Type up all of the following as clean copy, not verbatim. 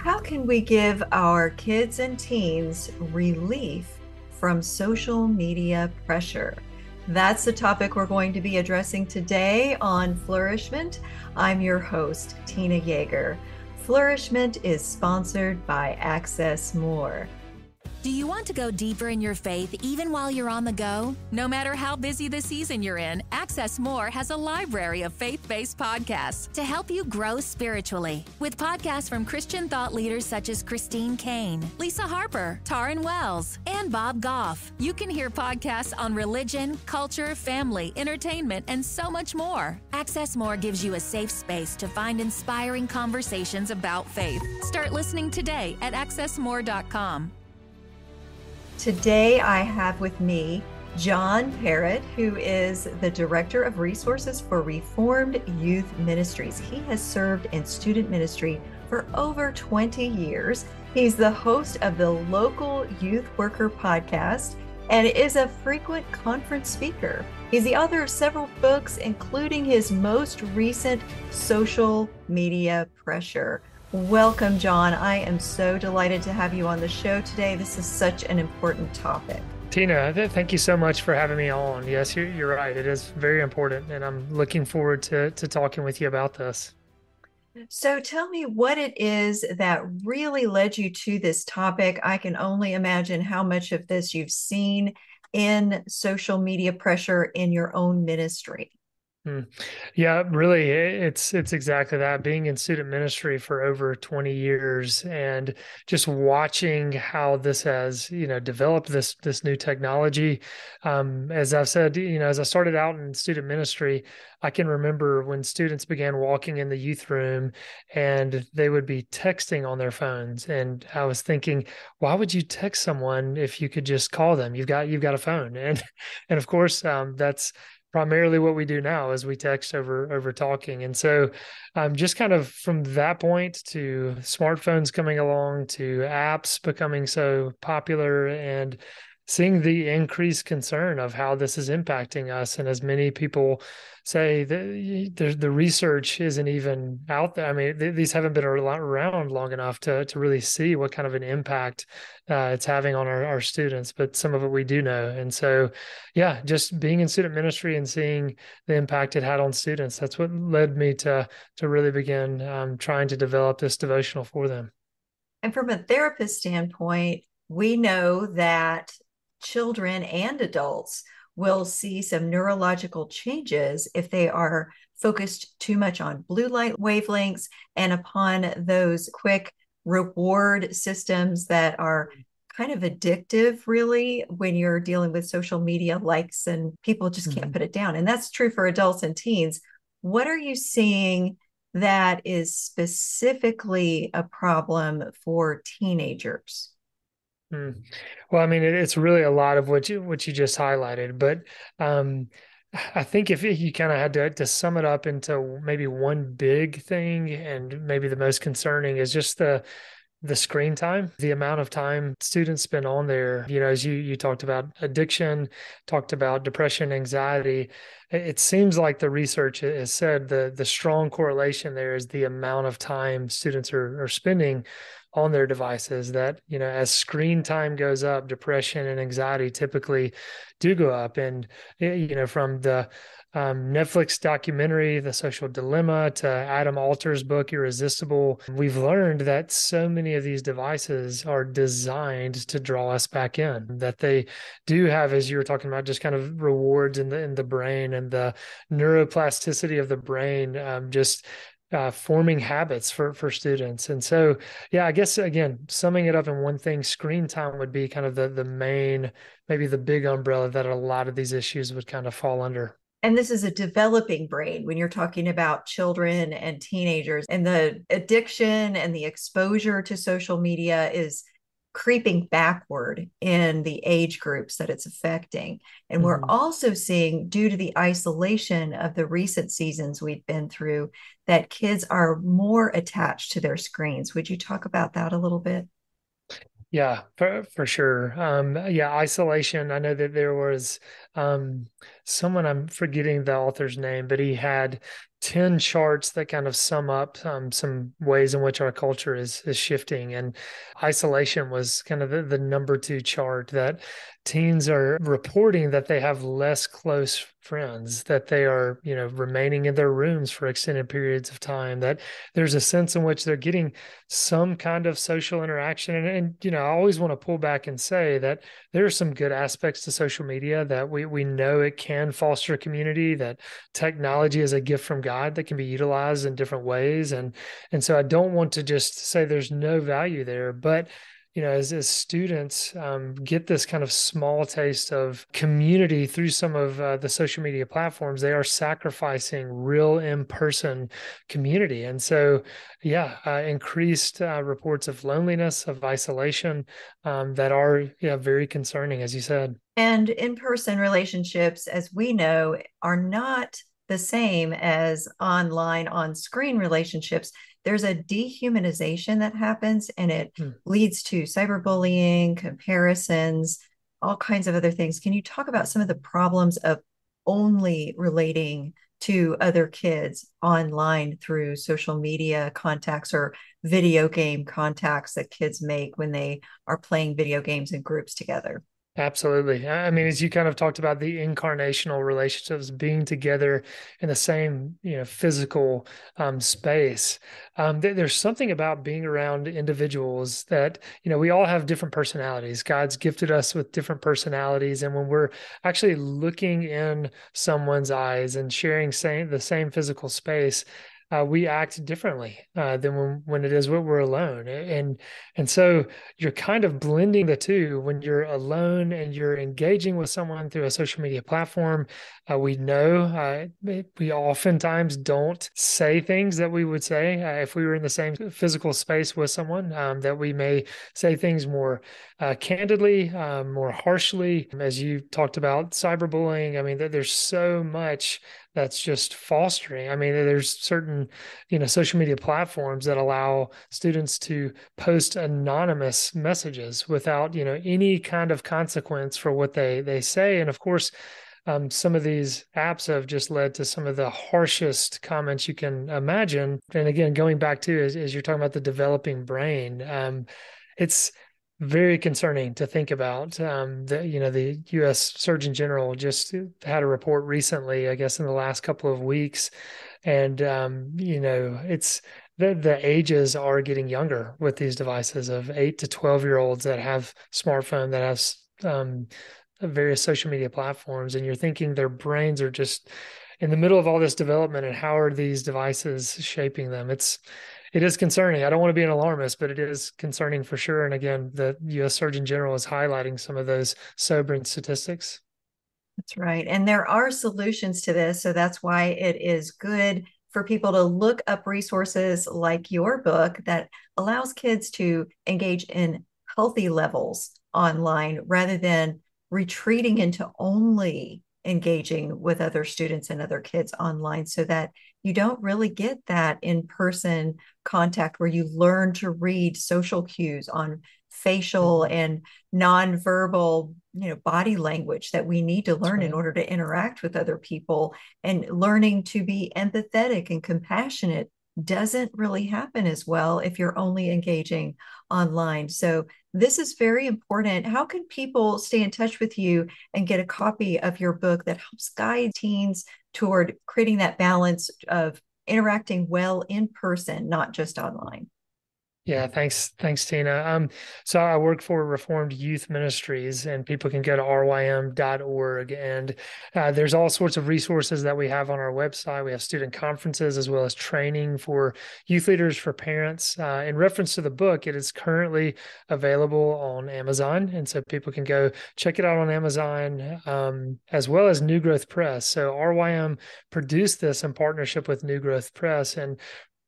How can we give our kids and teens relief from social media pressure? That's the topic we're going to be addressing today on Flourishment. I'm your host, Tina Yeager. Flourishment is sponsored by Access More. Do you want to go deeper in your faith even while you're on the go? No matter how busy the season you're in, Access More has a library of faith-based podcasts to help you grow spiritually. With podcasts from Christian thought leaders such as Christine Kane, Lisa Harper, Taryn Wells, and Bob Goff. You can hear podcasts on religion, culture, family, entertainment, and so much more. Access More gives you a safe space to find inspiring conversations about faith. Start listening today at accessmore.com. Today I have with me John Perritt, who is the Director of Resources for Reformed Youth Ministries. He has served in student ministry for over 20 years. He's the host of the Local Youth Worker podcast and is a frequent conference speaker. He's the author of several books, including his most recent, Social Media Pressure. Welcome, John. I am so delighted to have you on the show today. This is such an important topic. Tina, thank you so much for having me on. Yes, you're right. It is very important, and I'm looking forward to talking with you about this. So tell me what it is that really led you to this topic. I can only imagine how much of this you've seen in social media pressure in your own ministry. Yeah, really, it's exactly that. Being in student ministry for over 20 years and just watching how this has, developed this new technology. As I've said, as I started out in student ministry, I can remember when students began walking in the youth room and they would be texting on their phones. And I was thinking, why would you text someone if you could just call them? You've got a phone. And of course, that's primarily what we do now is we text over talking. And so just kind of from that point to smartphones coming along to apps becoming so popular and seeing the increased concern of how this is impacting us. And as many people say, the research isn't even out there. I mean, these haven't been around long enough to really see what kind of an impact it's having on our students, but some of it we do know. And so, yeah, just being in student ministry and seeing the impact it had on students, that's what led me to really begin trying to develop this devotional for them. And from a therapist standpoint, we know that children and adults will see some neurological changes if they are focused too much on blue light wavelengths and upon those quick reward systems that are kind of addictive, really, when you're dealing with social media likes and people just can't put it down. And that's true for adults and teens. What are you seeing that is specifically a problem for teenagers? Well, I mean, it's really a lot of what you just highlighted, but I think if you kind of had to sum it up into maybe one big thing, and maybe the most concerning is just the screen time, the amount of time students spend on there. As you talked about addiction, talked about depression, anxiety. It seems like the research has said the strong correlation there is the amount of time students are spending on their devices, that, as screen time goes up, depression and anxiety typically do go up. And, from the Netflix documentary, The Social Dilemma, to Adam Alter's book, Irresistible, we've learned that so many of these devices are designed to draw us back in, that they do have, as you were talking about, just kind of rewards in the brain and the neuroplasticity of the brain, forming habits for students. And so, yeah, I guess, again, summing it up in one thing, screen time would be kind of the main, maybe the big umbrella that a lot of these issues would kind of fall under. And this is a developing brain when you're talking about children and teenagers, and the addiction and the exposure to social media is creeping backward in the age groups that it's affecting. And we're also seeing, due to the isolation of the recent seasons we've been through, that kids are more attached to their screens. Would you talk about that a little bit? Yeah, for sure. Isolation. I know that there was someone, I'm forgetting the author's name, but he had 10 charts that kind of sum up some ways in which our culture is shifting. And isolation was kind of the number two chart, that teens are reporting that they have less close friends, that they are, remaining in their rooms for extended periods of time, that there's a sense in which they're getting some kind of social interaction. And I always want to pull back and say that there are some good aspects to social media, that we know it can foster community, that technology is a gift from God that can be utilized in different ways. And so I don't want to just say there's no value there, but as students get this kind of small taste of community through some of the social media platforms, they are sacrificing real in-person community. And so, yeah, increased reports of loneliness, of isolation, that are very concerning, as you said. And in-person relationships, as we know, are not the same as online on-screen relationships. There's a dehumanization that happens, and it leads to cyberbullying, comparisons, all kinds of other things. Can you talk about some of the problems of only relating to other kids online through social media contacts or video game contacts that kids make when they are playing video games in groups together? Absolutely. I mean, as you kind of talked about the incarnational relationships, being together in the same, physical space. There's something about being around individuals that, we all have different personalities. God's gifted us with different personalities. And when we're actually looking in someone's eyes and sharing the same physical space, we act differently than when it is when we're alone. And so you're kind of blending the two when you're alone and you're engaging with someone through a social media platform. We know we oftentimes don't say things that we would say if we were in the same physical space with someone, that we may say things more candidly, more harshly. As you talked about cyberbullying, I mean, there's so much that's just fostering. I mean, there's certain, social media platforms that allow students to post anonymous messages without, any kind of consequence for what they say. And of course, some of these apps have just led to some of the harshest comments you can imagine. And again, going back to as you're talking about the developing brain, it's very concerning to think about. The U.S. Surgeon General just had a report recently, I guess in the last couple of weeks, and it's the ages are getting younger with these devices of 8 to 12-year-olds that have smartphone, that have various social media platforms, and you're thinking their brains are just in the middle of all this development, and how are these devices shaping them? It is concerning. I don't want to be an alarmist, but it is concerning for sure. And again, the U.S. Surgeon General is highlighting some of those sobering statistics. That's right. And there are solutions to this. So that's why it is good for people to look up resources like your book that allows kids to engage in healthy levels online rather than retreating into only engaging with other students and other kids online, so that you don't really get that in-person contact where you learn to read social cues on facial and nonverbal, body language that we need to learn in order to interact with other people. And learning to be empathetic and compassionate doesn't really happen as well if you're only engaging online. So this is very important. How can people stay in touch with you and get a copy of your book that helps guide teens toward creating that balance of interacting well in person, not just online? Yeah, thanks, Tina. So I work for Reformed Youth Ministries, and people can go to rym.org, and there's all sorts of resources that we have on our website. We have student conferences as well as training for youth leaders, for parents. In reference to the book, it is currently available on Amazon, and so people can go check it out on Amazon, as well as New Growth Press. So RYM produced this in partnership with New Growth Press, and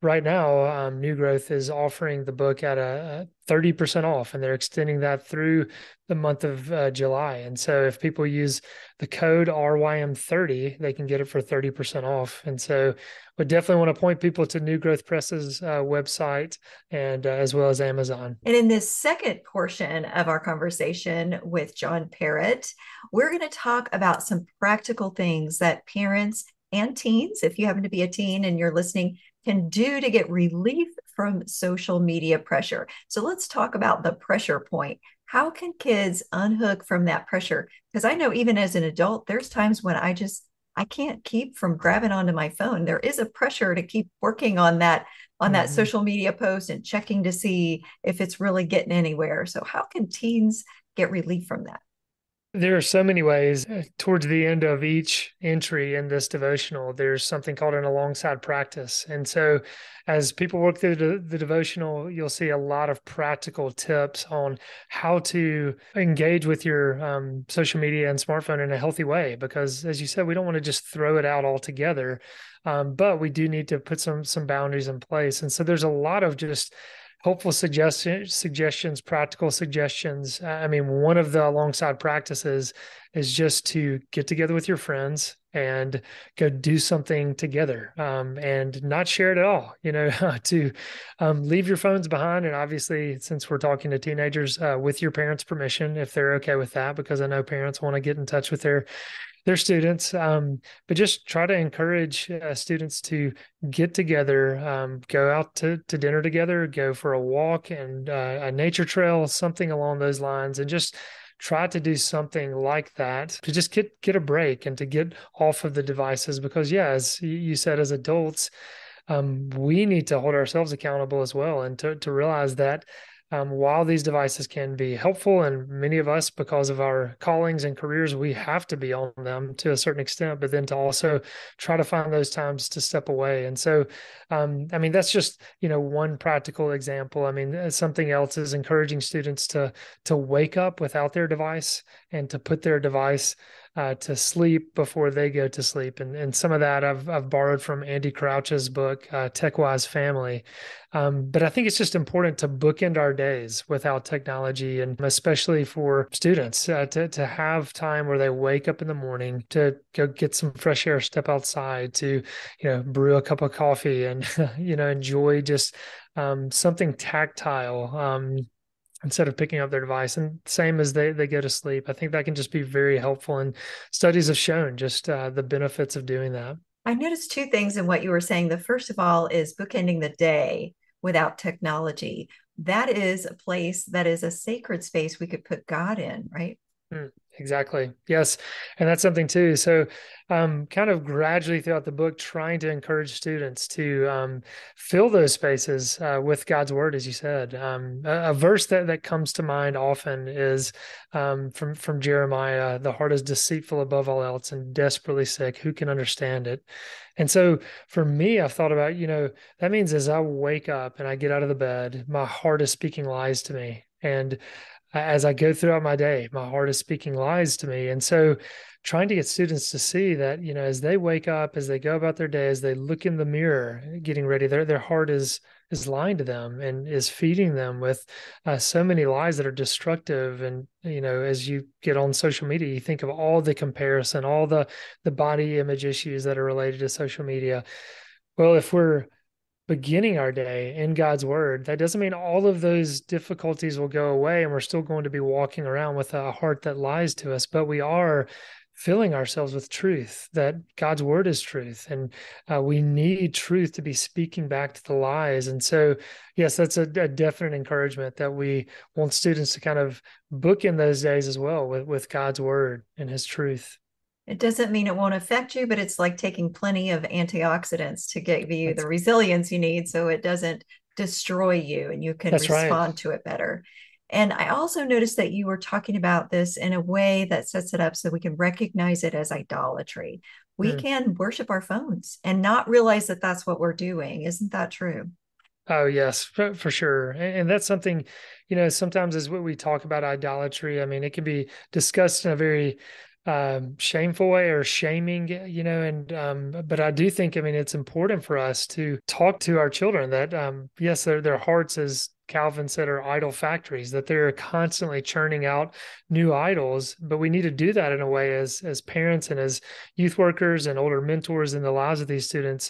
right now, New Growth is offering the book at a 30% off, and they're extending that through the month of July. And so if people use the code RYM30, they can get it for 30% off. And so we definitely want to point people to New Growth Press's website, and as well as Amazon. And in this second portion of our conversation with John Perritt, we're going to talk about some practical things that parents and teens, if you happen to be a teen and you're listening, can do to get relief from social media pressure. So let's talk about the pressure point. How can kids unhook from that pressure? Because I know even as an adult, there's times when I can't keep from grabbing onto my phone. There is a pressure to keep working on that Mhm. social media post and checking to see if it's really getting anywhere. So how can teens get relief from that? There are so many ways. Towards the end of each entry in this devotional, there's something called an alongside practice. And so, as people work through the devotional, you'll see a lot of practical tips on how to engage with your social media and smartphone in a healthy way. Because, as you said, we don't want to just throw it out altogether, but we do need to put some boundaries in place. And so, there's a lot of just helpful suggestions, practical suggestions. I mean, one of the alongside practices is just to get together with your friends and go do something together, and not share it at all. To leave your phones behind. And obviously, since we're talking to teenagers, with your parents' permission, if they're okay with that, because I know parents want to get in touch with their students, but just try to encourage students to get together, go out to dinner together, go for a walk and a nature trail, something along those lines, and just try to do something like that to just get a break and to get off of the devices. Because yeah, as you said, as adults, we need to hold ourselves accountable as well, and to realize that while these devices can be helpful, and many of us, because of our callings and careers, we have to be on them to a certain extent, but then to also try to find those times to step away. And so, I mean, that's just, one practical example. I mean, something else is encouraging students to wake up without their device and to put their device to sleep before they go to sleep. And some of that I've borrowed from Andy Crouch's book, Tech Wise Family. But I think it's just important to bookend our days without technology, and especially for students, to have time where they wake up in the morning to go get some fresh air, step outside, to brew a cup of coffee, and enjoy just something tactile. Instead of picking up their device, and same as they go to sleep. I think that can just be very helpful, and studies have shown just the benefits of doing that. I noticed two things in what you were saying. The first of all is bookending the day without technology. That is a place that is a sacred space we could put God in, right? Exactly. Yes. And that's something too. So, kind of gradually throughout the book, trying to encourage students to fill those spaces with God's word, as you said. A verse that comes to mind often is from Jeremiah: "The heart is deceitful above all else and desperately sick. Who can understand it?" And so for me, I've thought about, that means as I wake up and I get out of the bed, my heart is speaking lies to me. And as I go throughout my day, my heart is speaking lies to me. And so trying to get students to see that, as they wake up, as they go about their day, as they look in the mirror, getting ready, their heart is lying to them and is feeding them with so many lies that are destructive. And, as you get on social media, you think of all the comparison, all the body image issues that are related to social media. Well, if we're beginning our day in God's word, that doesn't mean all of those difficulties will go away and we're still going to be walking around with a heart that lies to us, but we are filling ourselves with truth, that God's word is truth. And we need truth to be speaking back to the lies. And so, yes, that's a definite encouragement that we want students to kind of book in those days as well with God's word and his truth. It doesn't mean it won't affect you, but it's like taking plenty of antioxidants to give you the That's, resilience you need so it doesn't destroy you and you can that's right. respond to it better. And I also noticed that you were talking about this in a way that sets it up so we can recognize it as idolatry. We Hmm. can worship our phones and not realize that that's what we're doing. Isn't that true? Oh, yes, for sure. And that's something, sometimes as what we talk about idolatry, I mean, it can be discussed in a very shameful way or shaming, and but I do think, I mean, it's important for us to talk to our children that, yes, their hearts, as Calvin said, are idol factories, that they're constantly churning out new idols, but we need to do that in a way as parents and as youth workers and older mentors in the lives of these students,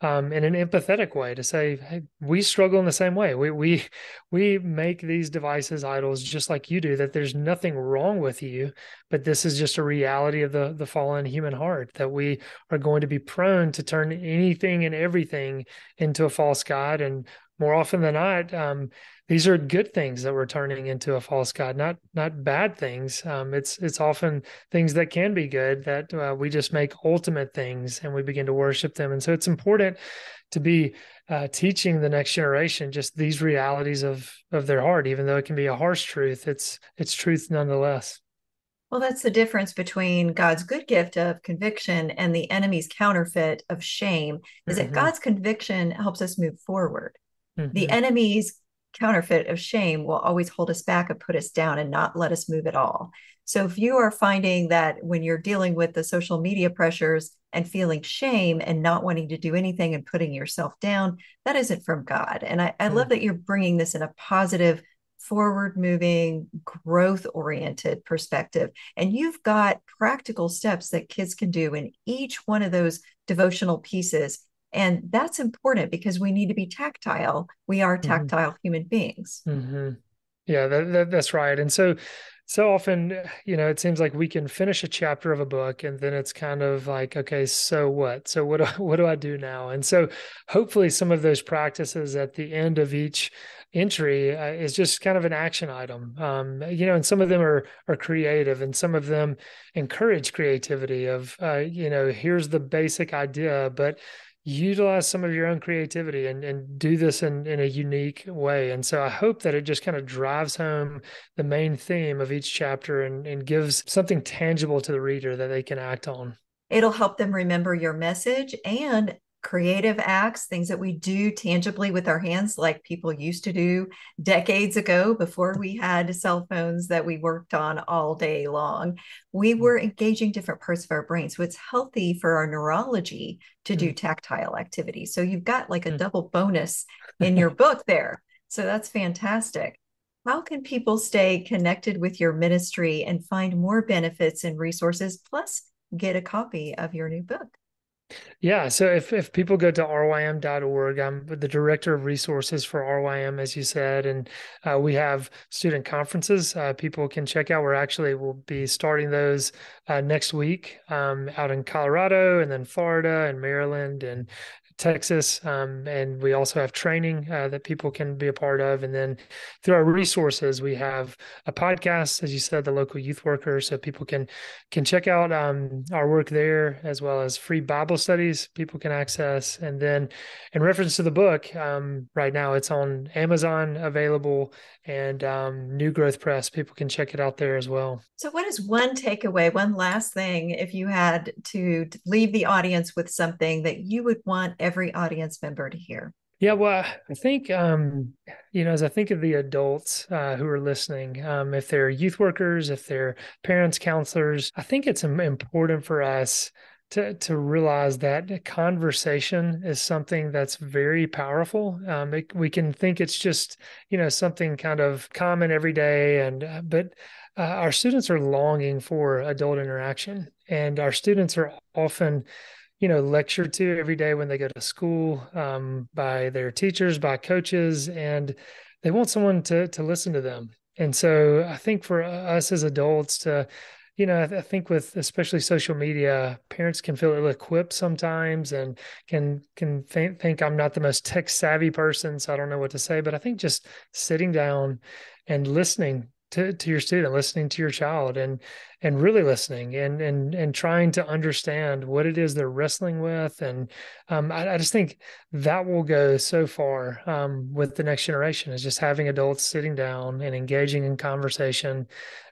in an empathetic way to say, hey, we struggle in the same way. We make these devices idols just like you do, that there's nothing wrong with you, but this is just a reality of the fallen human heart, that we are going to be prone to turn anything and everything into a false god. And more often than not, these are good things that we're turning into a false god, not bad things. It's often things that can be good that we just make ultimate things and we begin to worship them. And so it's important to be teaching the next generation just these realities of their heart, even though it can be a harsh truth. It's truth nonetheless. Well, that's the difference between God's good gift of conviction and the enemy's counterfeit of shame, is that Hmm. God's conviction helps us move forward. The Hmm. enemy's counterfeit of shame will always hold us back and put us down and not let us move at all. So if you are finding that when you're dealing with the social media pressures and feeling shame and not wanting to do anything and putting yourself down, that isn't from God. And I love that you're bringing this in a positive, forward moving, growth oriented perspective. And you've got practical steps that kids can do in each one of those devotional pieces. And that's important because we need to be tactile. We are Hmm. tactile human beings. Hmm. Yeah, that's right. And so often, it seems like we can finish a chapter of a book and then it's kind of like, okay, so what? So what do I do now? And so hopefully some of those practices at the end of each entry is just kind of an action item. And some of them are creative and some of them encourage creativity of, here's the basic idea, but utilize some of your own creativity and do this in a unique way. And so I hope that it just kind of drives home the main theme of each chapter and gives something tangible to the reader that they can act on. It'll help them remember your message and creative acts, things that we do tangibly with our hands, like people used to do decades ago before we had cell phones that we worked on all day long. We were engaging different parts of our brain. So it's healthy for our neurology to do Mm. tactile activities. So you've got like a Mm. double bonus in your book there. So that's fantastic. How can people stay connected with your ministry and find more benefits and resources, plus get a copy of your new book? Yeah, so if people go to rym.org, I'm the director of resources for RYM, as you said, and we have student conferences people can check out. We'll be starting those next week out in Colorado and then Florida and Maryland and Texas. And we also have training that people can be a part of. And then through our resources, we have a podcast, as you said, the local youth worker, so people can check out our work there, as well as free Bible studies people can access. And then in reference to the book, right now it's on Amazon available and New Growth Press. People can check it out there as well. So, what is one takeaway, one last thing, if you had to leave the audience with something that you would want every audience member to hear? Yeah, well, I think, as I think of the adults who are listening, if they're youth workers, if they're parents, counselors, I think it's important for us to realize that conversation is something that's very powerful. We can think it's just, something kind of common every day, but our students are longing for adult interaction, and our students are often lectured to every day when they go to school by their teachers, by coaches, and they want someone to listen to them. And so I think for us as adults to, I think with especially social media, parents can feel ill-equipped sometimes and can think I'm not the most tech savvy person, so I don't know what to say. But I think just sitting down and listening to your student, listening to your child, and really listening and trying to understand what it is they're wrestling with. And I just think that will go so far with the next generation, is just having adults sitting down and engaging in conversation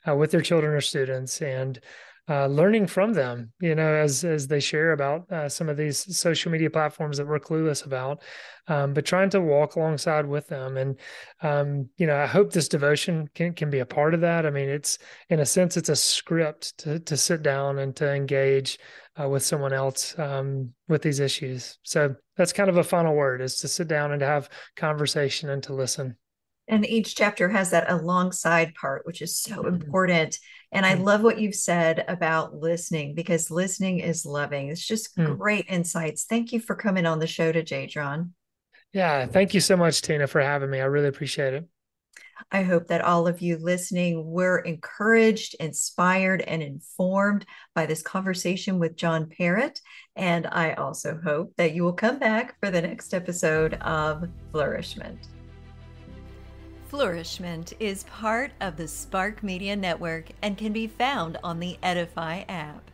with their children or students, and learning from them, as they share about some of these social media platforms that we're clueless about, but trying to walk alongside with them. And, I hope this devotion can be a part of that. I mean, it's, in a sense, it's a script to sit down and to engage with someone else with these issues. So that's kind of a final word, is to sit down and to have conversation and to listen. And each chapter has that alongside part, which is so Mhm. important. And I Mm. love what you've said about listening, because listening is loving. It's just Mm. great insights. Thank you for coming on the show today, John. Yeah, thank you so much, Tina, for having me. I really appreciate it. I hope that all of you listening were encouraged, inspired, and informed by this conversation with John Perritt. And I also hope that you will come back for the next episode of Flourishment. Flourishment is part of the Spark Media Network and can be found on the Edify app.